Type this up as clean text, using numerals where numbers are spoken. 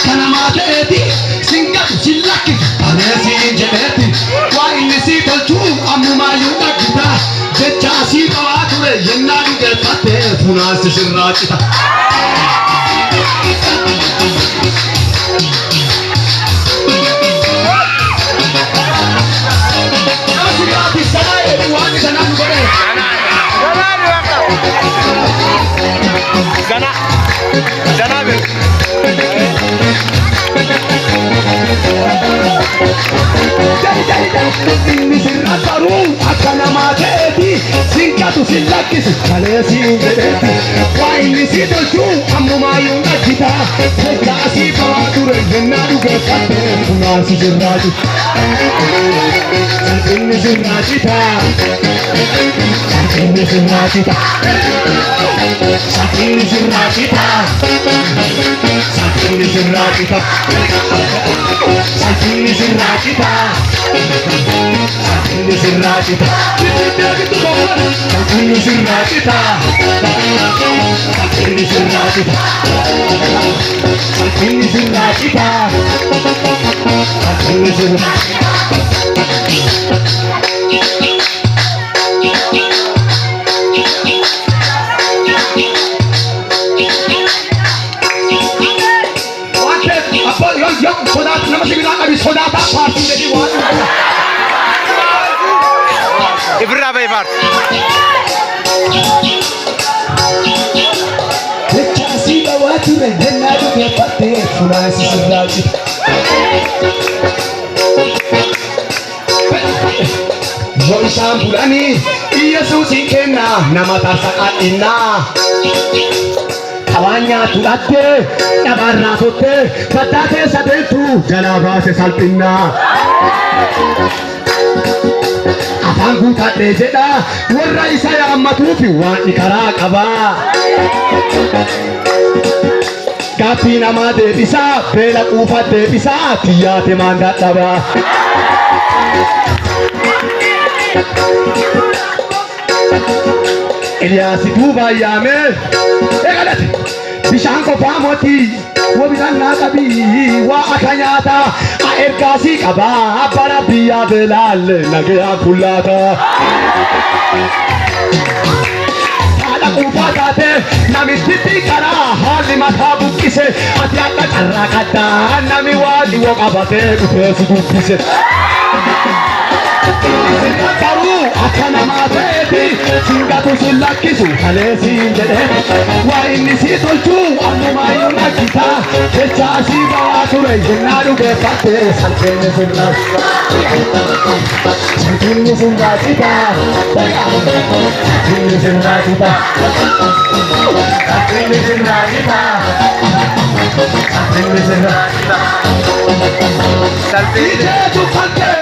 akkana maateeti singatu sillakkis aneesiin jedheeti waa inni sii tolchuu ammumaayyuu dhaggita jecha asii qabaa ture yennaa dhugeeffatte funaansi sirraa cita. Inni sirra garuu akka namaa ta'eeti sinkatu sillakkisi kaleessiin jedheeti waa inni si tolchuu ammumaayyuu dhaggita jecha asii qabaa ture yennaa dhugeeffatte funaansi sirraa cita. Salphinni sirraa cita. Salphinni sirraa cita. Salphinni sirraa cita. Salphinni sirraa cita. Salphinni sirraa cita. Salphinni sirraa cita. Salphinni sirraa cita. Salphinni sirraa cita. Salphinni sirraa cita. Salphinni sirraa cita. Sodaat nama sibiilaa qabi sodaataa paartii jedhii waan Ibirraa bahe maar. jecha asii qabaa ture yennaa dhugeeffatte funaansi sirraa cita. Yoo isaan bulanii Yesuusin kennaa nama taasa qaadhinnaa. Qabaan nyaatu dhattee dhabaarraa tottee baddaa keessa deemtu jalaa baase salphinnaa. Afaan guutadhee jedha warra isa yaammatuufi waan karaa qabaa. Gaaffii namaa deebisaa beela quufa deebisaa xiyyaate maan dadhabaa. Eliyaasi duubaa yaamee eegalate bishaan qofaa mootii wabisaan naa qabii waa akka nyaataa ergaasii qabaa bara biyyaa beelaalle nagayaan kullaata. Haadha quufaa taate namichitti karaa haalli mataa buqqise ati akka carraa qaddaa nami waa dhiyoo qabatee dhufee si dubbise. Garuu akka namaa ta'eeti singatu sillakkisu kaleessiin jedhee waa inni si tolchuu ammumaayyuu dhaggita jecha asii ba'aa ture yennaa dhugeeffatte salphinni sirraa cita. Salphinni sirraa cita. Salphinni sirraa cita. Salphinni sirraa cita. Salphinni sirraa cita. Salphinni sirraa cita.